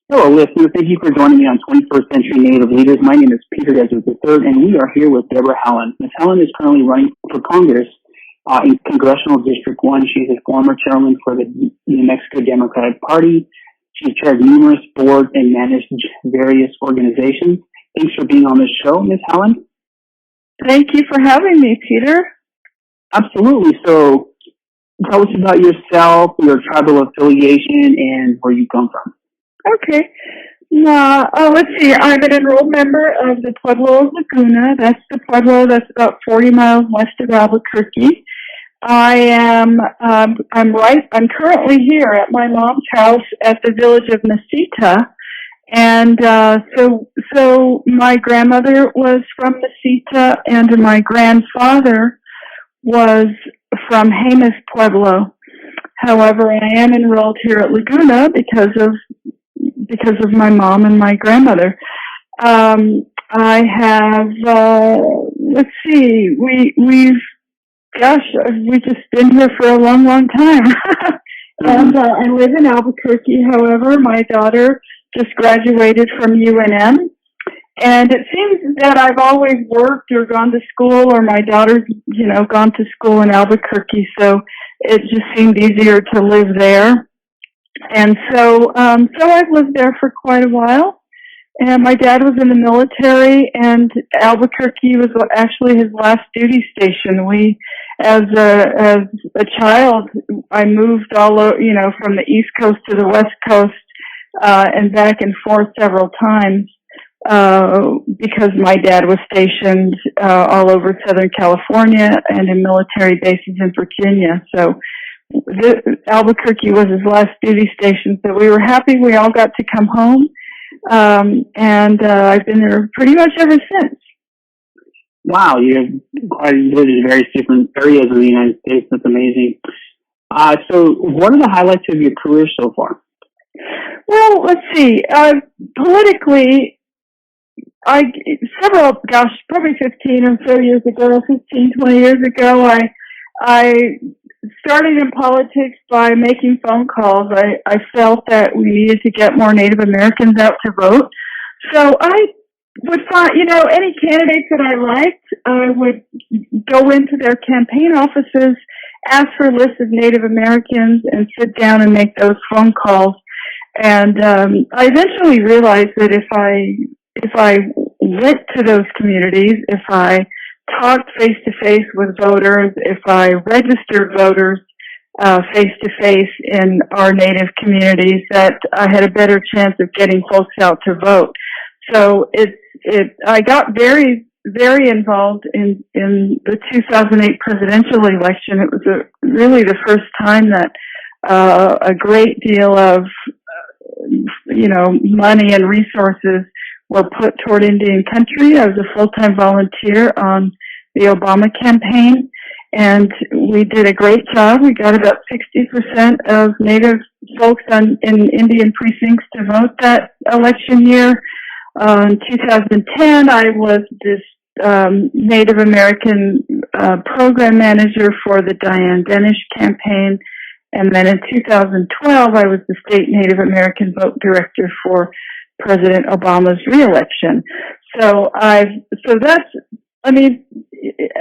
Hello, listeners. Thank you for joining me on 21st Century Native Leaders. My name is Peter Desert III, and we are here with Debra Haaland. Ms. Haaland is currently running for Congress in Congressional District 1. She's a former chairman for the New Mexico Democratic Party. She's chaired numerous boards and managed various organizations. Thanks for being on the show, Ms. Haaland. Thank you for having me, Peter. Absolutely. So tell us about yourself, your tribal affiliation, and where you come from. Okay. Let's see. I'm an enrolled member of the Pueblo of Laguna. That's the Pueblo that's about 40 miles west of Albuquerque. I'm currently here at my mom's house at the village of Mesita. And so my grandmother was from Mesita, and my grandfather was from Jemez Pueblo. However, I am enrolled here at Laguna because of my mom and my grandmother. I have let's see, we've just been here for a long, long time. And I live in Albuquerque. However, my daughter just graduated from UNM, and it seems that I've always worked or gone to school, or my daughter's, gone to school in Albuquerque, so it just seemed easier to live there. And so I've lived there for quite a while. And my dad was in the military, and Albuquerque was actually his last duty station. As a child, I moved all over, from the East Coast to the West Coast, and back and forth several times, because my dad was stationed, all over Southern California and in military bases in Virginia. So Albuquerque was his last duty station. So we were happy we all got to come home. And I've been there pretty much ever since. Wow, you've lived in various different areas of the United States. That's amazing. So what are the highlights of your career so far? Well, let's see. Politically, probably 15 or so years ago, 15, 20 years ago, I started in politics by making phone calls. I felt that we needed to get more Native Americans out to vote. So I would find, any candidates that I liked, I would go into their campaign offices, ask for a list of Native Americans, and sit down and make those phone calls. And I eventually realized that if I went to those communities, if I talked face-to-face with voters, if I registered voters face-to-face in our Native communities, that I had a better chance of getting folks out to vote. So I got very, very involved in the 2008 presidential election. It was really the first time that a great deal of money and resources were put toward Indian country. I was a full-time volunteer on the Obama campaign, and we did a great job. We got about 60% of Native folks in Indian precincts to vote that election year. In 2010, I was this Native American program manager for the Diane Dennis campaign. And then in 2012, I was the state Native American vote director for President Obama's reelection. So that's,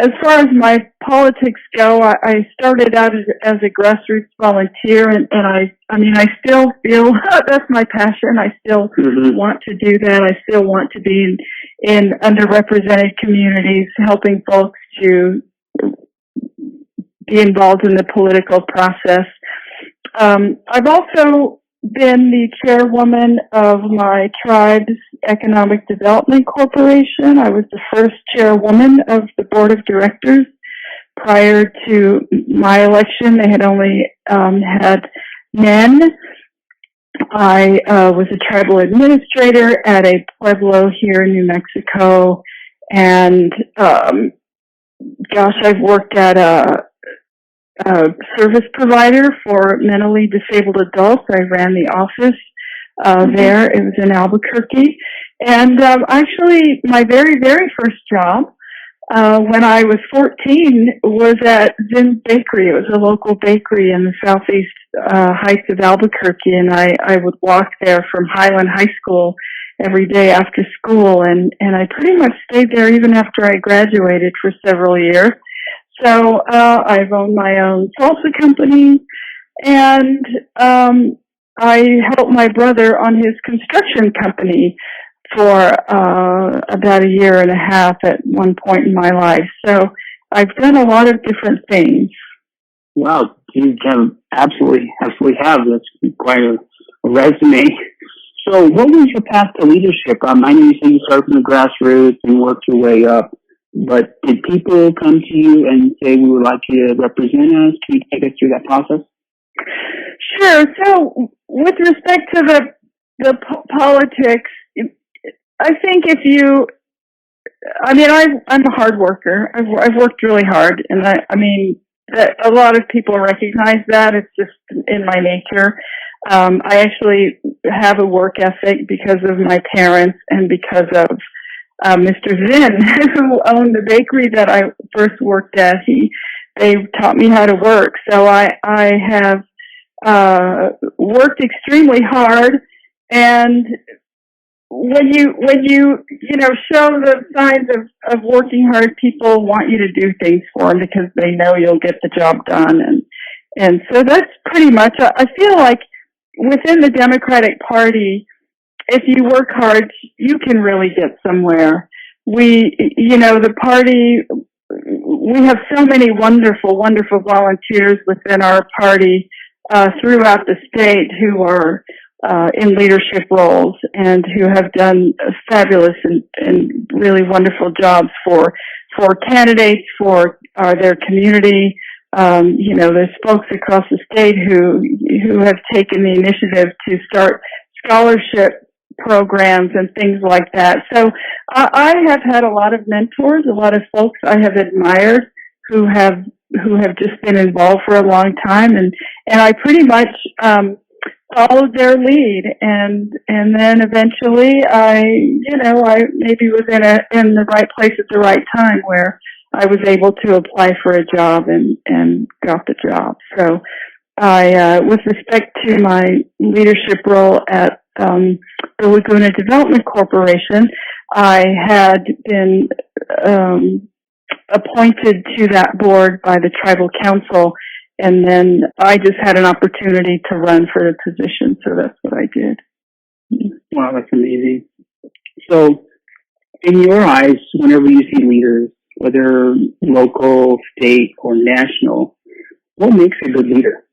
as far as my politics go, I started out as a grassroots volunteer, and I still feel that's my passion. I still want to do that. I still want to be in underrepresented communities, helping folks to be involved in the political process. I've also been the chairwoman of my tribe's Economic Development Corporation. I was the first chairwoman of the board of directors. Prior to my election, they had only had men. I was a tribal administrator at a pueblo here in New Mexico, and I've worked at a service provider for mentally disabled adults. I ran the office there. It was in Albuquerque. And actually, my very, very first job when I was 14 was at Zim's Bakery. It was a local bakery in the southeast heights of Albuquerque, and I would walk there from Highland High School every day after school, and I pretty much stayed there even after I graduated for several years. So I've owned my own salsa company, and I helped my brother on his construction company for about a year and a half at one point in my life. So I've done a lot of different things. Wow, you have absolutely have. That's quite a resume. So what was your path to leadership? I know you said you started from the grassroots and worked your way up, but did people come to you and say, we would like you to represent us? Can you take us through that process? Sure. So with respect to the politics, I think I'm a hard worker. I've worked really hard, and a lot of people recognize that. It's just in my nature. I actually have a work ethic because of my parents and because of Mr. Zinn, who owned the bakery that I first worked at. They taught me how to work. So I have worked extremely hard, and when you show the signs of working hard, people want you to do things for them because they know you'll get the job done, and so that's pretty much. I feel like within the Democratic Party, if you work hard, you can really get somewhere. The party, we have so many wonderful, wonderful volunteers within our party throughout the state who are in leadership roles and who have done fabulous and really wonderful jobs for candidates, for their community. There's folks across the state who have taken the initiative to start scholarship programs and things like that. So I have had a lot of mentors, a lot of folks I have admired who have just been involved for a long time, and I pretty much followed their lead, and then eventually I maybe was in the right place at the right time where I was able to apply for a job and got the job. So I, with respect to my leadership role at the Laguna Development Corporation, I had been appointed to that board by the tribal council, and then I just had an opportunity to run for the position, so that's what I did. Wow, that's amazing. So, in your eyes, whenever you see leaders, whether local, state, or national, what makes a good leader?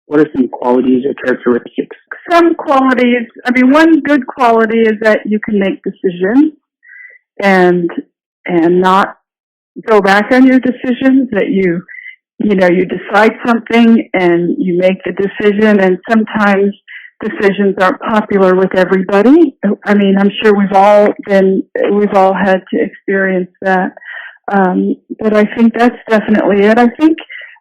What are some qualities or characteristics? Some qualities, one good quality is that you can make decisions and not go back on your decisions, that you decide something and you make the decision, and sometimes decisions aren't popular with everybody. I'm sure we've all had to experience that. But I think that's definitely it. I think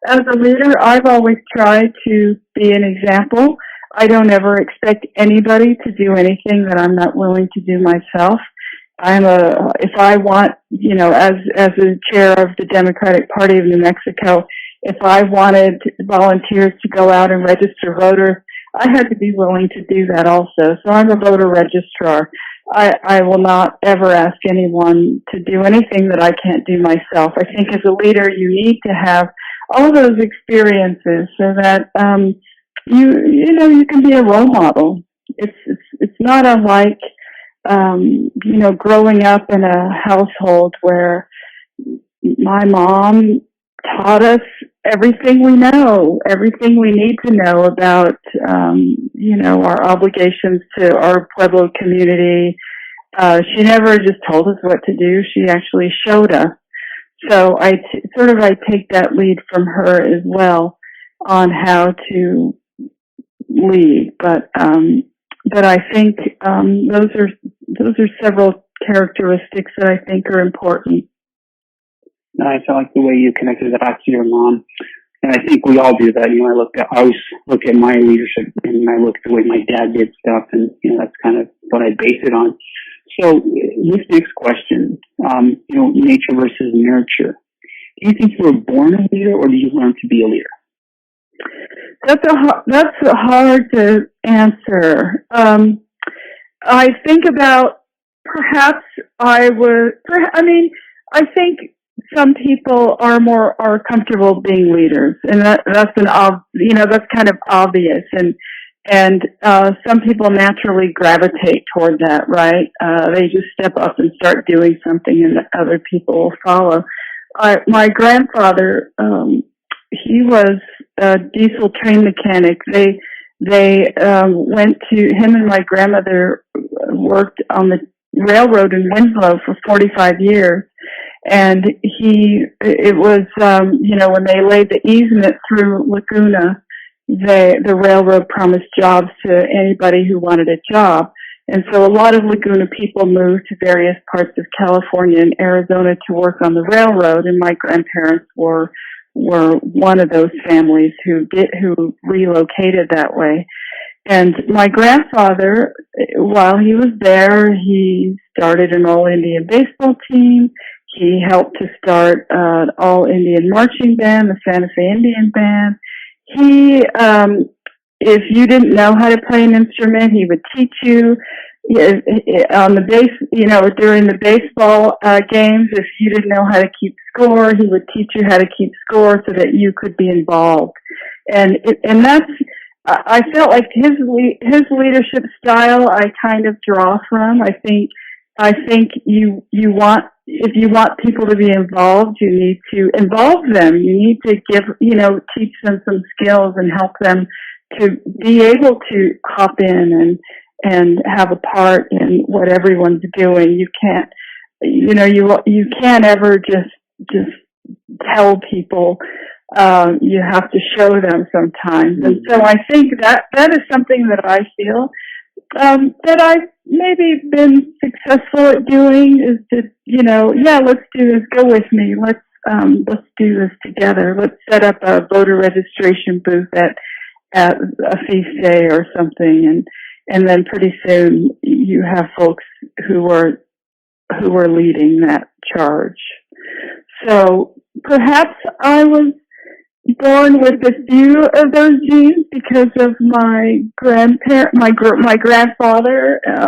as a leader, I've always tried to be an example. I don't ever expect anybody to do anything that I'm not willing to do myself. If I want, as a chair of the Democratic Party of New Mexico, if I wanted volunteers to go out and register voters, I had to be willing to do that also. So I'm a voter registrar. I will not ever ask anyone to do anything that I can't do myself. I think as a leader, you need to have all those experiences so that you can be a role model. It's not unlike growing up in a household where my mom taught us everything we know, everything we need to know about, our obligations to our Pueblo community. She never just told us what to do. She actually showed us. So I take that lead from her as well on how to lead. But I think those are several characteristics that I think are important. Nice. I like the way you connected that back to your mom. And I think we all do that. I always look at my leadership and I look at the way my dad did stuff, and that's kind of what I base it on. So this next question, nature versus nurture. Do you think you were born a leader, or do you learn to be a leader? That's hard to answer. I think about perhaps I think some people are comfortable being leaders, and that's kind of obvious, and some people naturally gravitate toward that, right? They just step up and start doing something, and other people will follow. My grandfather, he was a diesel train mechanic. They went to him, and my grandmother worked on the railroad in Winslow for 45 years. And it was, when they laid the easement through Laguna, the railroad promised jobs to anybody who wanted a job. And so a lot of Laguna people moved to various parts of California and Arizona to work on the railroad, and my grandparents were one of those families who relocated that way. And my grandfather, while he was there, he started an all-Indian baseball team. He helped to start an all-Indian marching band, the Santa Fe Indian Band. He, if you didn't know how to play an instrument, he would teach you. On the during the baseball games, if you didn't know how to keep score, he would teach you how to keep score so that you could be involved. And that's, I felt like his leadership style I kind of draw from. I think if you want people to be involved, you need to involve them. You need to teach them some skills and help them to be able to hop in and have a part in what everyone's doing. You can't, you can't ever just tell people. You have to show them sometimes. And so I think that is something that I feel that I've maybe been successful at doing, is to, let's do this, go with me, let's do this together, let's set up a voter registration booth at a feast day or something, and then pretty soon you have folks who are leading that charge. So perhaps I was born with a few of those genes because of my grandfather,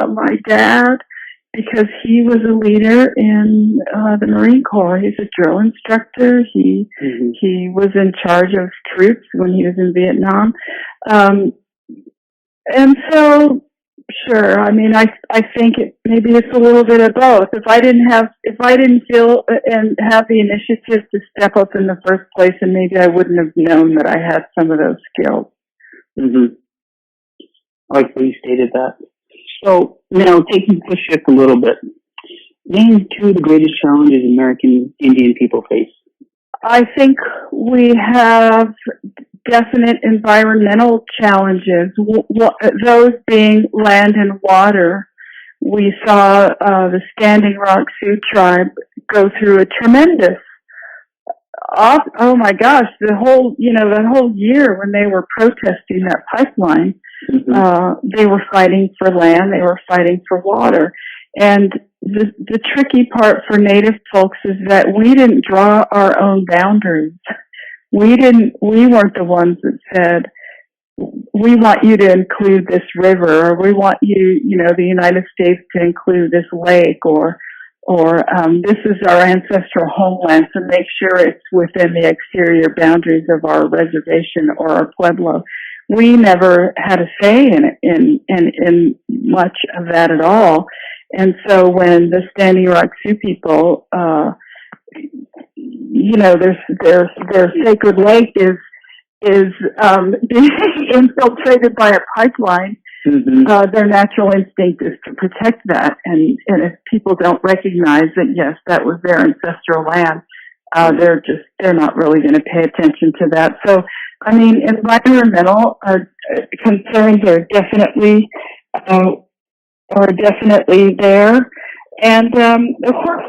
my dad, because he was a leader in the Marine Corps. He's a drill instructor. He was in charge of troops when he was in Vietnam. And so, sure, I mean, I think maybe it's a little bit of both. If I didn't feel and have the initiative to step up in the first place, and maybe I wouldn't have known that I had some of those skills. Mm-hmm. I like when you stated that. So, now taking the shift a little bit, name two of the greatest challenges American Indian people face. I think we have definite environmental challenges, those being land and water. We saw the Standing Rock Sioux tribe go through a tremendous, oh my gosh, that whole year when they were protesting that pipeline, they were fighting for land, they were fighting for water. And the tricky part for Native folks is that we didn't draw our own boundaries. We weren't the ones that said, we want you to include this river, or we want you, the United States to include this lake, or this is our ancestral homeland, so make sure it's within the exterior boundaries of our reservation or our pueblo. We never had a say in much of that at all. And so when the Standing Rock Sioux people, their sacred lake is being infiltrated by a pipeline, their natural instinct is to protect that. And if people don't recognize that, yes, that was their ancestral land, they're not really going to pay attention to that. So, I mean, environmental concerns are definitely there. And, of course,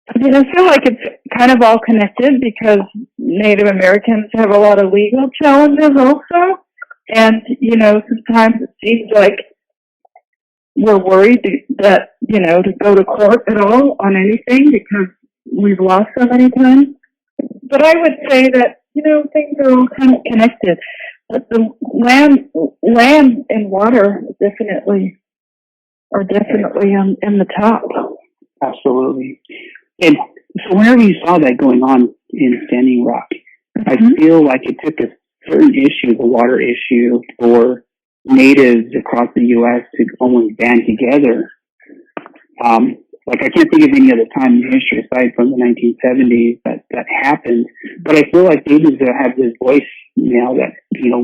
I feel like it's kind of all connected, because Native Americans have a lot of legal challenges also. And, sometimes it seems like we're worried that, to go to court at all on anything because we've lost so many times. But I would say that, things are all kind of connected. But the land and water are definitely in the top. Absolutely. And so whenever you saw that going on in Standing Rock, I feel like it took a certain issue, the water issue, for natives across the U.S. to almost band together. Like I can't think of any other time in history aside from the 1970s that happened. But I feel like natives have this voice now that,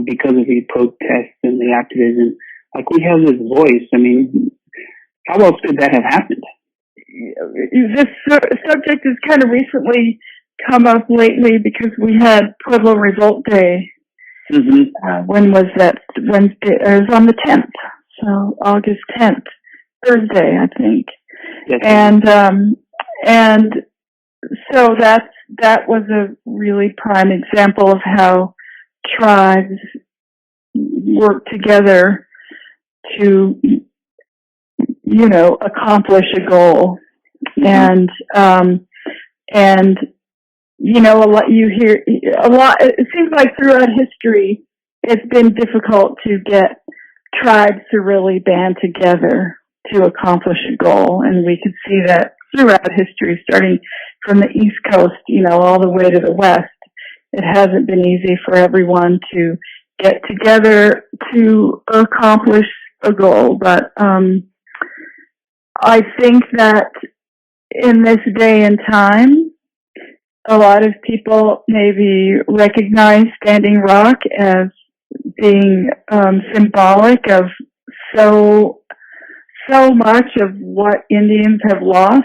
because of the protests and the activism, like we have this voice. I mean, how else could that have happened? This subject has kind of recently come up lately because we had Pueblo Revolt Day. When was that? Wednesday. It was on the 10th, so August 10th, Thursday, I think. Yes. And so that was a really prime example of how tribes work together to, accomplish a goal. And a lot, you hear a lot, it seems like throughout history, it's been difficult to get tribes to really band together to accomplish a goal. And we could see that throughout history, starting from the East Coast, all the way to the West. It hasn't been easy for everyone to get together to accomplish a goal. But I think that in this day and time, a lot of people maybe recognize Standing Rock as being symbolic of so much of what Indians have lost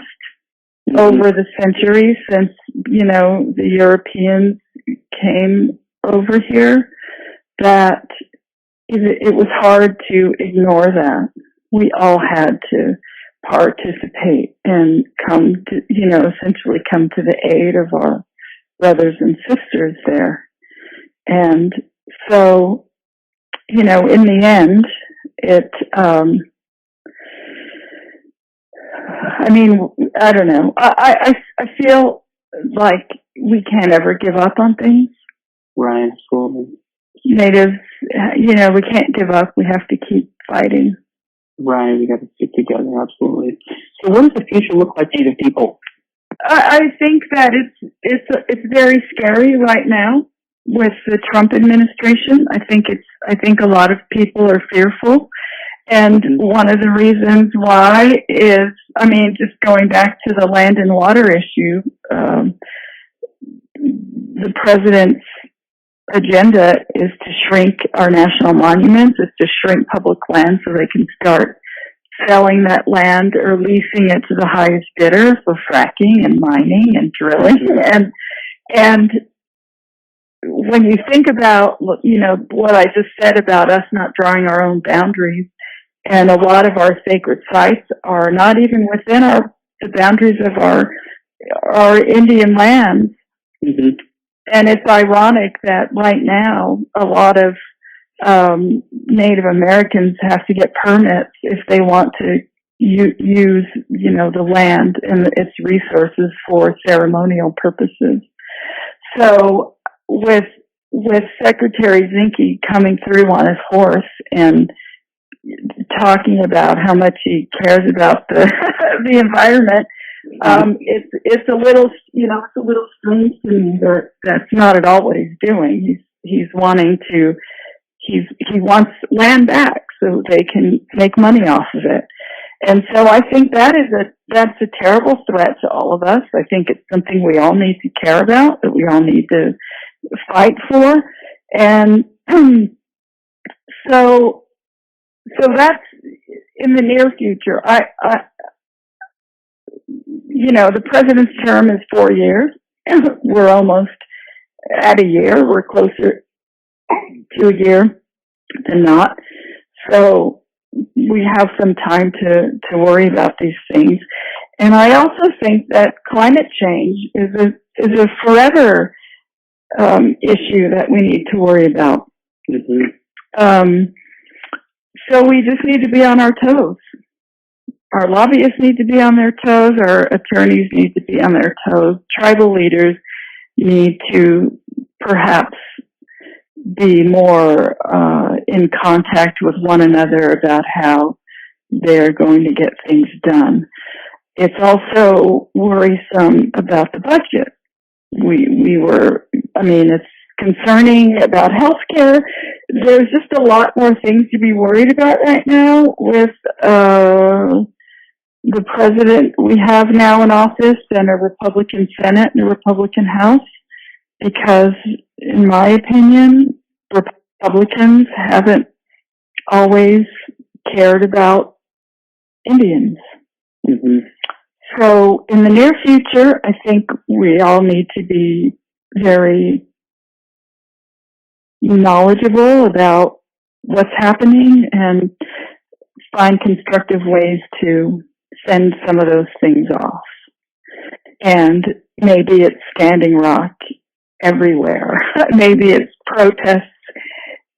over the centuries since, the Europeans came over here, that it was hard to ignore that. We all had to participate and come to, essentially come to the aid of our brothers and sisters there. And so, in the end, I don't know. I feel like we can't ever give up on things. Right, absolutely. Natives, we can't give up. We have to keep fighting. Right, we got to stick together, absolutely. So what does the future look like to Native people? I think that it's very scary right now with the Trump administration. I think a lot of people are fearful. And one of the reasons why is, just going back to the land and water issue, the president's agenda is to shrink our national monuments, is to shrink public land so they can start selling that land or leasing it to the highest bidder for fracking and mining and drilling. And when you think about, what I just said about us not drawing our own boundaries, and a lot of our sacred sites are not even within the boundaries of our Indian lands. And it's ironic that right now a lot of Native Americans have to get permits if they want to use, the land and its resources for ceremonial purposes. So with Secretary Zinke coming through on his horse and talking about how much he cares about the the environment, it's a little strange to me that that's not at all what he's doing. He wants land back so they can make money off of it. And so I think that's a terrible threat to all of us. I think it's something we all need to care about, that we all need to fight for. And so that's in the near future. The president's term is 4 years. We're almost at a year. We're closer to a year than not. So we have some time to worry about these things. And I also think that climate change is a forever issue that we need to worry about. So we just need to be on our toes. our lobbyists need to be on their toes. Our attorneys need to be on their toes. Tribal leaders need to perhaps be more in contact with one another about how they're going to get things done. It's also worrisome about the budget. It's concerning about healthcare. There's just a lot more things to be worried about right now with the president we have now in office and a Republican Senate and a Republican House, because in my opinion, Republicans haven't always cared about Indians. Mm-hmm. So in the near future, I think we all need to be very knowledgeable about what's happening and find constructive ways to send some of those things off. And maybe it's Standing Rock everywhere. Maybe it's protests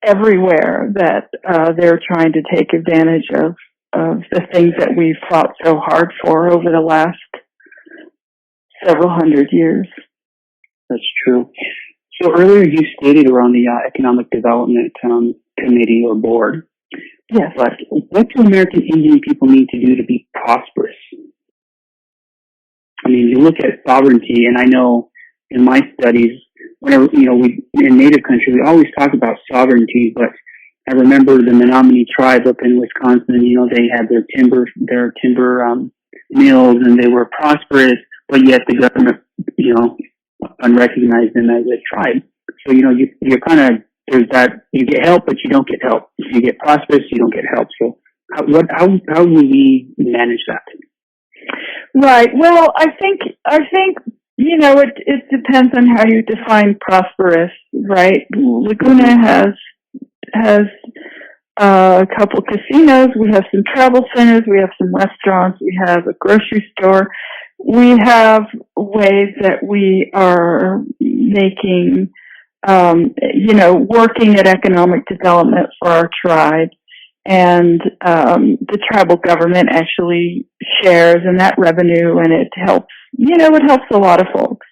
everywhere that they're trying to take advantage of the things that we've fought so hard for over the last several hundred years. That's true. So earlier you stated around the Economic Development Committee or Board. Yes. But what do American Indian people need to do to be prosperous? I mean, you look at sovereignty, and I know in my studies, whenever, we in Native country, we always talk about sovereignty, but I remember the Menominee tribe up in Wisconsin, they had their timber mills, and they were prosperous, but yet the government, unrecognized them as a tribe. So, you're kind of, there's that, you get help, but you don't get help. If you get prosperous, you don't get help. So how will we manage that? Right. Well, I think, it depends on how you define prosperous, right? Laguna has a couple casinos. We have some travel centers. We have some restaurants. We have a grocery store. We have ways that we are making, working at economic development for our tribe. And the tribal government actually shares in that revenue, and it helps, it helps a lot of folks.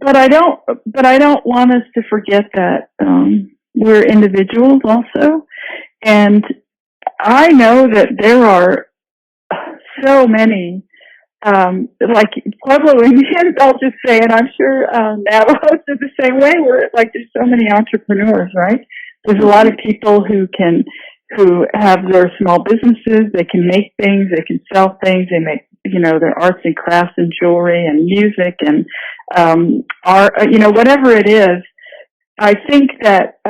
But I don't want us to forget that we're individuals also. And I know that there are so many, like Pueblo Indians, I'll just say, and I'm sure Navajos are the same way, where there's so many entrepreneurs, right? There's a lot of people who have their small businesses, they can make things, they can sell things, they make, their arts and crafts and jewelry and music and art, whatever it is. I think that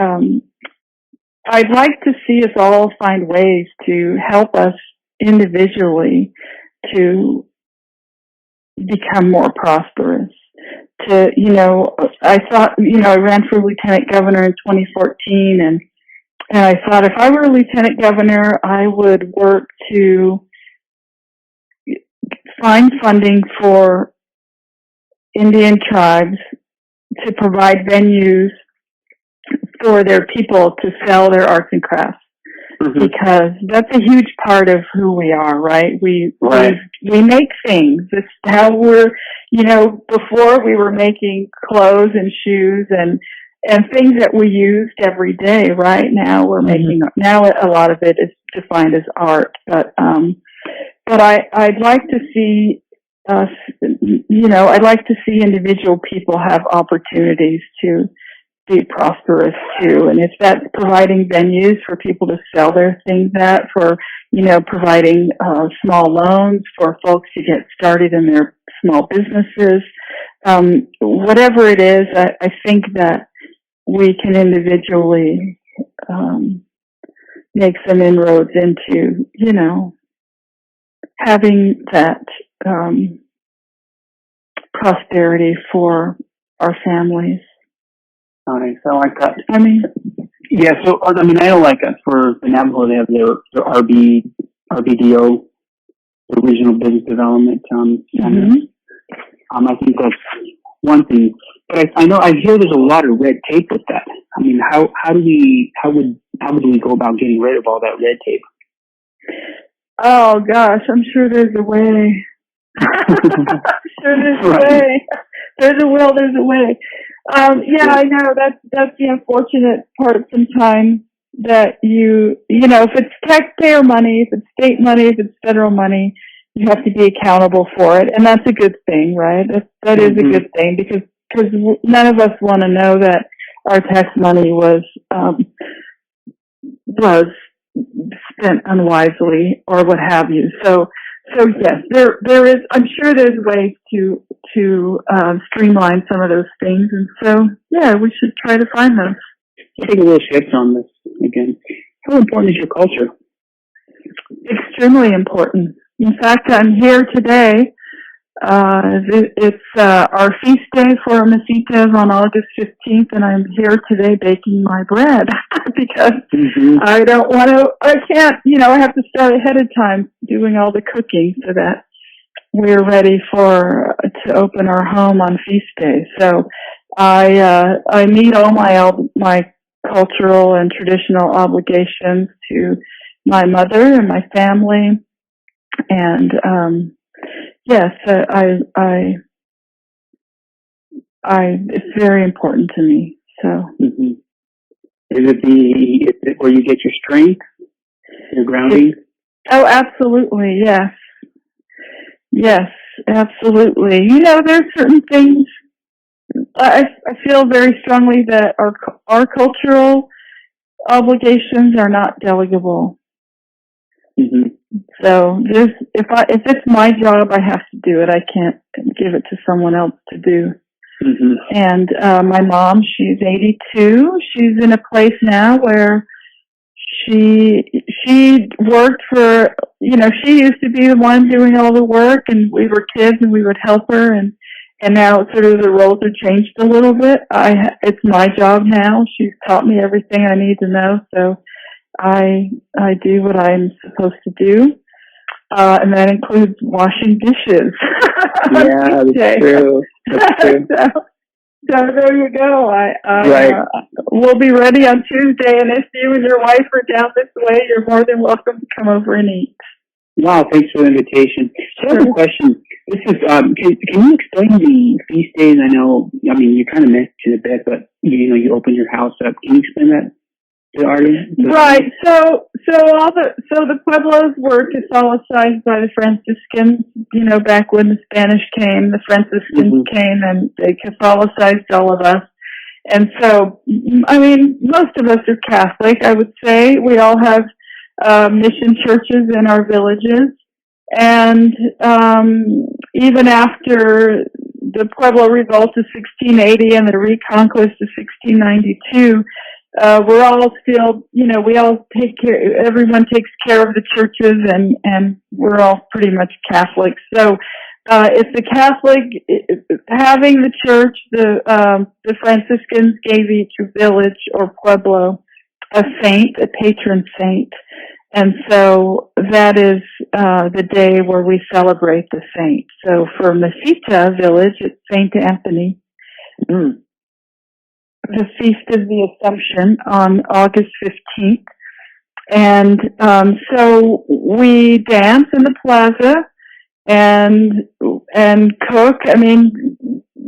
I'd like to see us all find ways to help us individually to become more prosperous. I thought, I ran for lieutenant governor in 2014, and I thought if I were a lieutenant governor, I would work to find funding for Indian tribes to provide venues for their people to sell their arts and crafts. Mm-hmm. Because that's a huge part of who we are, right? We make things. It's how we're, before we were making clothes and shoes and things that we used every day. Right now we're making, now a lot of it is defined as art, but I'd like to see us, I'd like to see individual people have opportunities to be prosperous too. And if that's providing venues for people to sell their things at, for, providing small loans for folks to get started in their small businesses, whatever it is, I think that we can individually make some inroads into, having that prosperity for our families. Nice. I like that. Yeah, so, I know for the Navajo, they have their RBDO, the Regional Business Development Center. I think that's one thing. But I hear there's a lot of red tape with that. How would we go about getting rid of all that red tape? Oh gosh, I'm sure there's a way. Sure, there's a Right. way. There's a will. There's a way. Yeah, I know. That's the unfortunate part sometimes that if it's taxpayer money, if it's state money, if it's federal money, you have to be accountable for it, and that's a good thing, right? That is a good thing because none of us want to know that our tax money was spent unwisely or what have you. So yes, there is. I'm sure there's ways to streamline some of those things, and so yeah, we should try to find those. Take a little shift on this again. How important is your culture? Extremely important. In fact, I'm here today. It's our feast day for Mesitas on August 15th, and I'm here today baking my bread because I can't, I have to start ahead of time doing all the cooking so that we're ready to open our home on feast day. So I meet all my cultural and traditional obligations to my mother and my family, and yes, it's very important to me. So, is it where you get your strength, your grounding? Oh, absolutely, yes, absolutely. There's certain things I feel very strongly that our cultural obligations are not delegable. So if it's my job, I have to do it. I can't give it to someone else to do. And my mom, she's 82. She's in a place now where she worked for, she used to be the one doing all the work, and we were kids and we would help her, and now sort of the roles are changed a little bit. It's my job now. She's taught me everything I need to know, so I do what I'm supposed to do. And that includes washing dishes. Yeah, that's true. That's true. So there you go. Right. We'll be ready on Tuesday, and if you and your wife are down this way, you're more than welcome to come over and eat. Wow, thanks for the invitation. So I have a question. This is, can you explain the feast days? You kind of mentioned it a bit, but you open your house up. Can you explain that to the audience? Right. So the pueblos were Catholicized by the Franciscans. Back when the Spanish came, the Franciscans came and they Catholicized all of us. And so, most of us are Catholic. I would say we all have mission churches in our villages, and even after the Pueblo Revolt of 1680 and the Reconquest of 1692. We're all still, we all take care, everyone takes care of the churches, and we're all pretty much Catholic. So, it's the Catholic, having the church, the Franciscans gave each village or pueblo a saint, a patron saint. And so that is, the day where we celebrate the saint. So for Mesita village, it's Saint Anthony. The Feast of the Assumption on August 15th. And so we dance in the plaza and cook.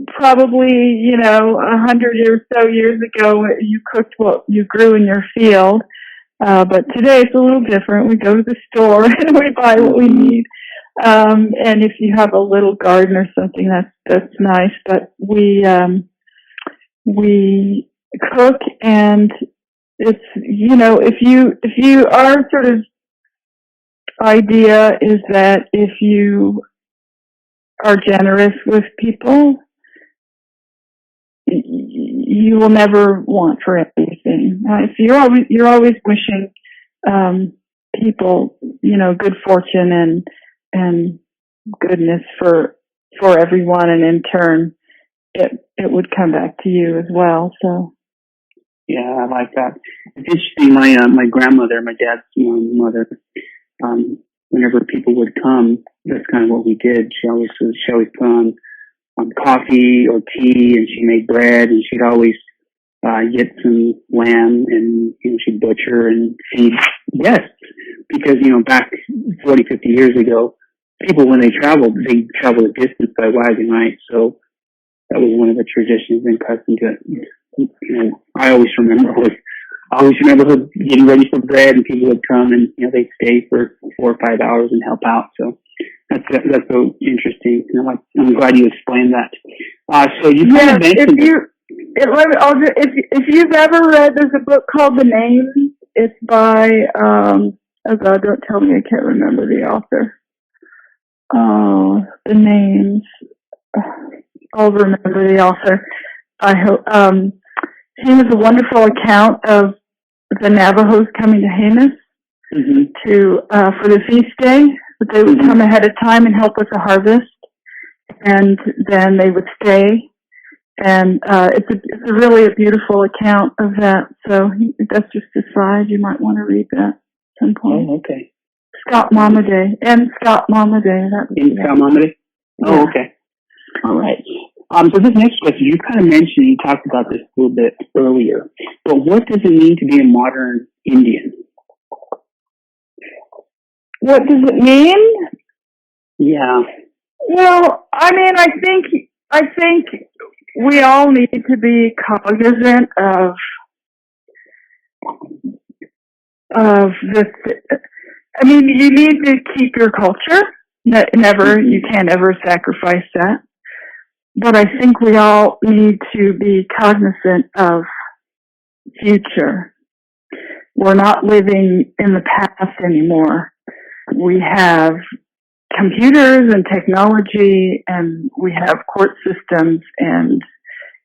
Probably, 100 or so years ago, you cooked what you grew in your field. But today it's a little different. We go to the store and we buy what we need. And if you have a little garden or something, that's nice. But we cook, and it's, if you our sort of idea is that if you are generous with people, you will never want for anything. So you're always wishing people, good fortune and goodness for everyone, and in turn it would come back to you as well. So yeah, I like that. It's interesting. My grandmother, my dad's mother, whenever people would come, that's kind of what we did. She always put on coffee or tea, and she made bread, and she'd always get some lamb, and she'd butcher and feed guests. because, you know, back 40, 50 years ago, people, when they traveled a distance by wagon, right? So that was one of the traditions and customs that, you know, I always remember getting ready for bread, and people would come and, you know, they'd stay for 4 or 5 hours and help out. So that's so interesting. You know, I'm glad you explained that. So you kind of mentioned if you've ever read, there's a book called The Names. It's by, oh God, don't tell me I can't remember the author. The Names. I'll remember the author. I hope, he has a wonderful account of the Navajos coming to Jemez for the feast day. But they would come ahead of time and help with the harvest, and then they would stay. And it's a really a beautiful account of that. So that's just a side. You might want to read that at some point. Oh, okay. Scott Mama Day. Scott Mama Day. Scott Mama Day? Oh, yeah. Okay. All right. So this next question, you kind of mentioned, you talked about this a little bit earlier, but what does it mean to be a modern Indian? What does it mean? Yeah. Well, I mean, I think we all need to be cognizant of this. I mean, you need to keep your culture. You can't ever sacrifice that. But I think we all need to be cognizant of future. We're not living in the past anymore. We have computers and technology, and we have court systems and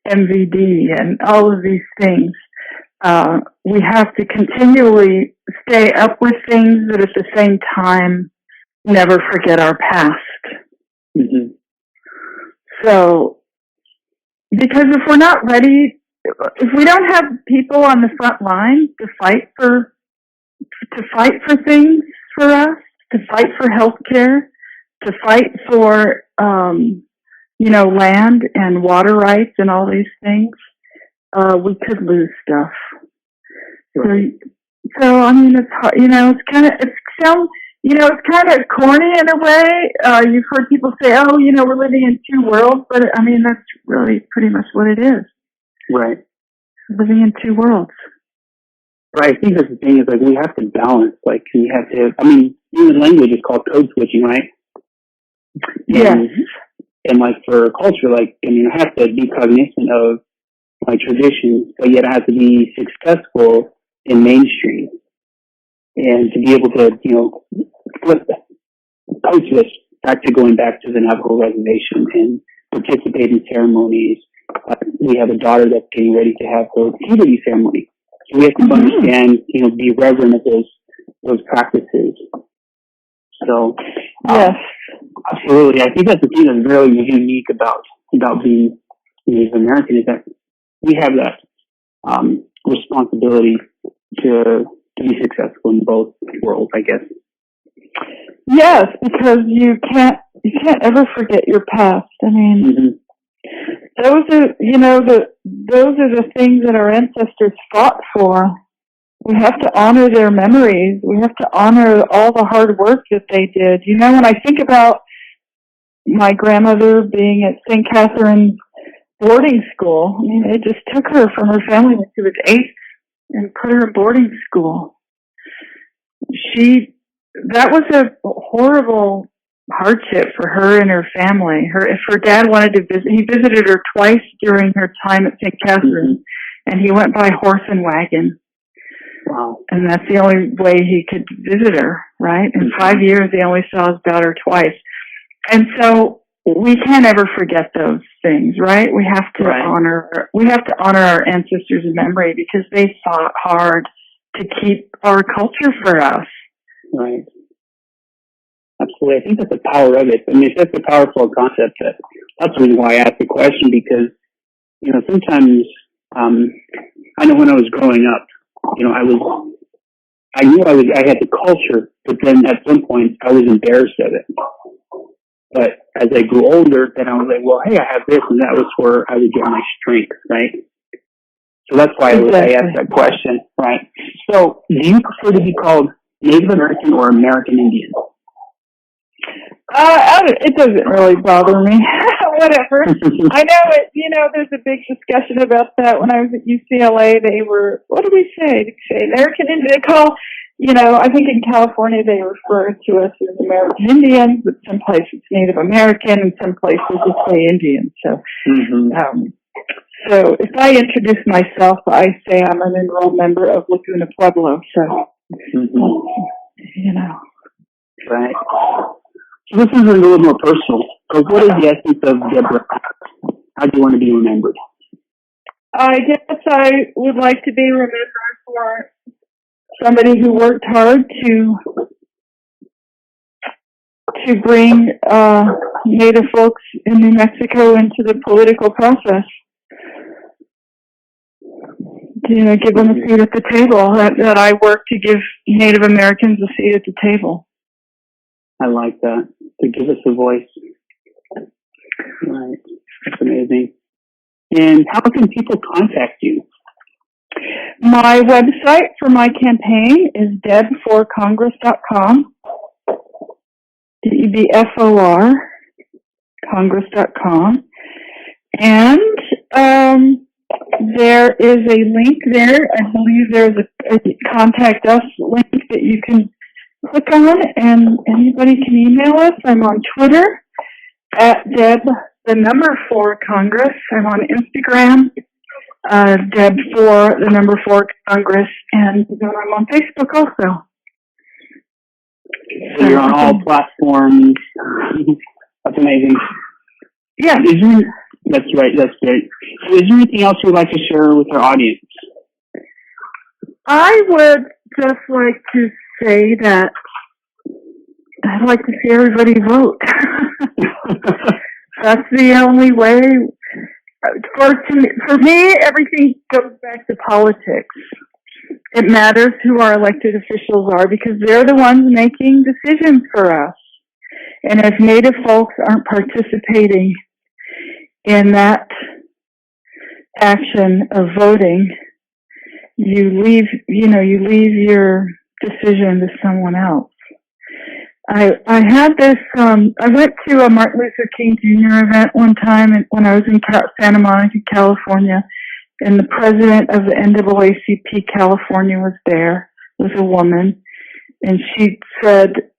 MVD and all of these things. We have to continually stay up with things, but at the same time, never forget our past. Mm-hmm. So, because if we're not ready, if we don't have people on the front line to fight for things for us, to fight for healthcare, to fight for, land and water rights and all these things, we could lose stuff. Right. So I mean, it's hard, it's kind of corny in a way. You've heard people say, oh, we're living in two worlds, but I mean, that's really pretty much what it is. Right. Living in two worlds. Right. I think that's the thing is, like, we have to balance, like, we have to, I mean, even language is called code switching, right? Yes. And like, for culture, like, I mean, I have to be cognizant of my traditions, but yet I have to be successful in mainstream. And to be able to, flip code switch back to going back to the Navajo reservation and participate in ceremonies. We have a daughter that's getting ready to have her puberty ceremony. So we have to understand, be reverent of those practices. So, yes, absolutely. I think that's the thing that's really unique about being Native American, is that we have that responsibility to be successful in both worlds, I guess. Yes, because you can't ever forget your past. I mean, those are the things that our ancestors fought for. We have to honor their memories. We have to honor all the hard work that they did. When I think about my grandmother being at St. Catherine's boarding school, I mean, they just took her from her family when she was 8 and put her in boarding school. That was a horrible hardship for her and her family. If her dad wanted to visit, he visited her twice during her time at St. Catherine, and he went by horse and wagon. Wow. And that's the only way he could visit her, right? In 5 years, he only saw his daughter twice. And so we can't ever forget those things, right? We have to honor our ancestors' memory, because they fought hard to keep our culture for us. Right. Absolutely. I think that's the power of it. I mean, it's such a powerful concept that's the reason why I asked the question, because, sometimes, I know when I was growing up, I knew I had the culture, but then at some point I was embarrassed of it. But as I grew older, then I was like, well, hey, I have this, and that was where I would get my strength, right? So that's why I asked that question, right? So, do you prefer to be called Native American or American Indian? It doesn't really bother me. Whatever. I know it. You know, there's a big discussion about that. When I was at UCLA, they were. What do we say? They say American Indian. They call. You know, I think in California they refer to us as American Indians, but some places Native American, and some places just say Indian. So, so if I introduce myself, I say I'm an enrolled member of Laguna Pueblo. So, you know. Right. So this is a little more personal. So what is the essence of Debra? How do you want to be remembered? I guess I would like to be remembered for somebody who worked hard to bring Native folks in New Mexico into the political process. You know, give them a seat at the table. That I work to give Native Americans a seat at the table. I like that. To give us a voice. Right. That's amazing. And how can people contact you? My website for my campaign is debforcongress.com. DEBFOR, congress.com. And there is a link there. I believe there's a contact us link that you can click on, and anybody can email us. I'm on Twitter at Deb4Congress. I'm on Instagram, Deb4Congress, and I'm on Facebook also. So you're on all platforms. That's amazing. Yeah. That's right. That's great. Is there anything else you would like to share with our audience? I would just like to say that I'd like to see everybody vote. That's the only way. For me, everything goes back to politics. It matters who our elected officials are because they're the ones making decisions for us. And if Native folks aren't participating in that action of voting, you leave your decision to someone else. I had this, I went to a Martin Luther King Jr. event one time when I was in Santa Monica, California, and the president of the NAACP California was there, was a woman, and she said,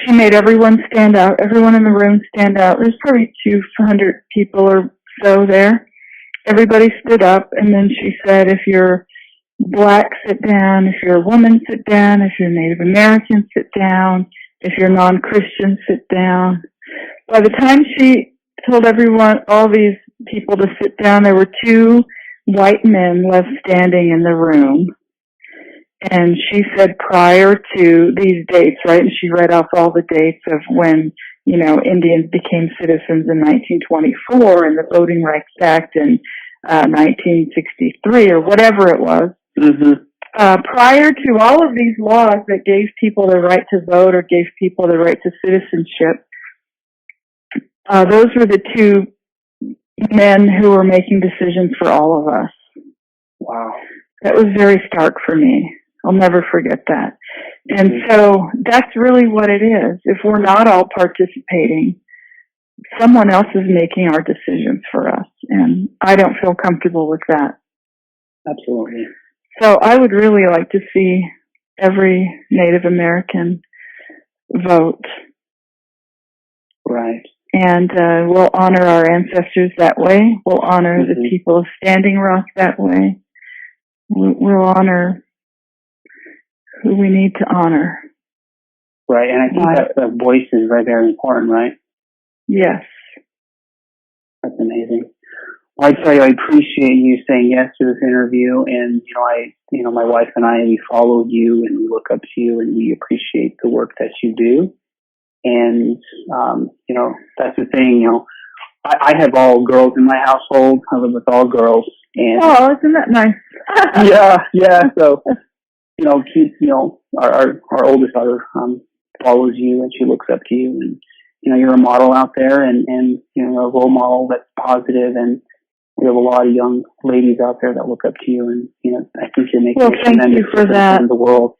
she made everyone stand out, everyone in the room stand out. There's probably 200 people or so there. Everybody stood up, and then she said, if you're Black, sit down. If you're a woman, sit down. If you're Native American, sit down. If you're non-Christian, sit down. By the time she told everyone, all these people to sit down, there were 2 white men left standing in the room. And she said prior to these dates, right, and she read off all the dates of when, you know, Indians became citizens in 1924 and the Voting Rights Act in 1963 or whatever it was. Prior to all of these laws that gave people the right to vote or gave people the right to citizenship, those were the 2 men who were making decisions for all of us. Wow. That was very stark for me. I'll never forget that. And so that's really what it is. If we're not all participating, someone else is making our decisions for us. And I don't feel comfortable with that. Absolutely. So I would really like to see every Native American vote. Right. And we'll honor our ancestors that way. We'll honor the people of Standing Rock that way. We'll honor who we need to honor. Right, and I think that the voice is very important, right? Yes. That's amazing. Well, I tell you, I appreciate you saying yes to this interview, and my wife and I, we follow you and we look up to you, and we appreciate the work that you do. And that's the thing. I have all girls in my household. I live with all girls, and isn't that nice? yeah. So our oldest daughter follows you, and she looks up to you, and you're a model out there, and a role model that's positive, and we have a lot of young ladies out there that look up to you, and I think you're making a tremendous difference in the world.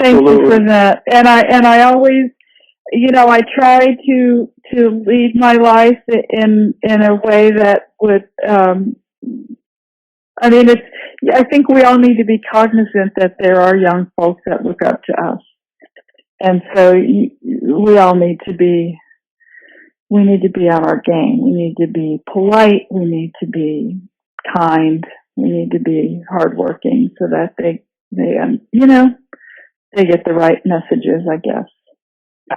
Thank you for that. And I always, I try to lead my life in a way that would, I think we all need to be cognizant that there are young folks that look up to us. And so we all need to be on our game. We need to be polite. We need to be kind. We need to be hardworking so that they get the right messages, I guess.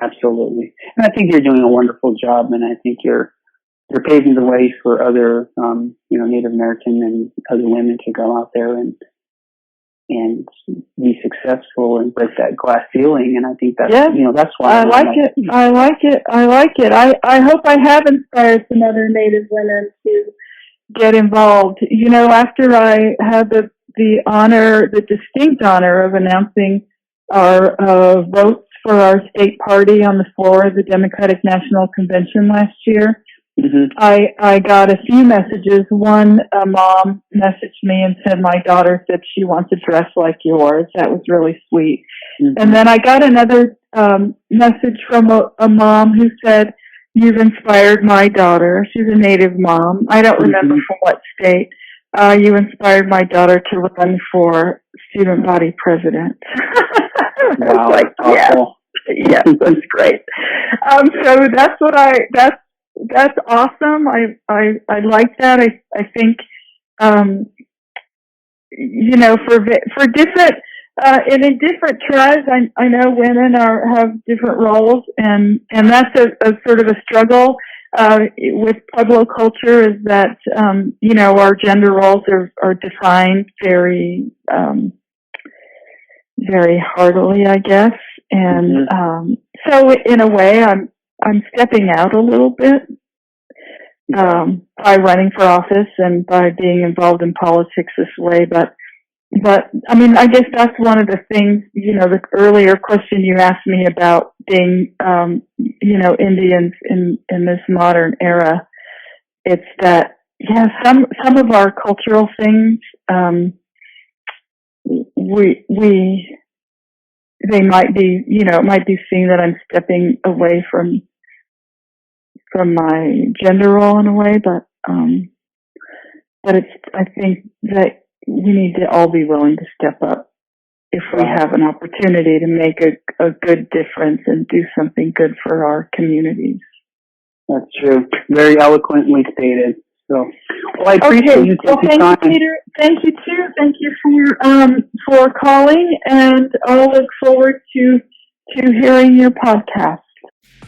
Absolutely. And I think you're doing a wonderful job, and I think you're paving the way for other, Native American and other women to go out there and be successful and break that glass ceiling. And I think that's, that's why I like it. I hope I have inspired some other Native women to get involved. After I had the distinct honor of announcing our votes for our state party on the floor of the Democratic National Convention last year, I got a few messages. One, a mom messaged me and said, my daughter said she wants a dress like yours. That was really sweet. And then I got another message from a mom who said, you've inspired my daughter. She's a Native mom. I don't remember from what state. You inspired my daughter to run for student body president. Wow. Yes, that's great. So that's awesome. I like that. I think, for different, and in different tribes, I know women have different roles, and that's a sort of a struggle, with Pueblo culture, is that, our gender roles are defined very, very heartily, I guess. And, so in a way, I'm stepping out a little bit, by running for office and by being involved in politics this way. But I guess that's one of the things, the earlier question you asked me about being, Indians in this modern era. It's that, some of our cultural things, they might be, it might be seen that I'm stepping away from my gender role in a way, but I think that we need to all be willing to step up if we have an opportunity to make a good difference and do something good for our communities. That's true. Very eloquently stated. So, well, I appreciate you taking time. Thank you, Peter. Thank you too. Thank you for calling, and I'll look forward to hearing your podcast.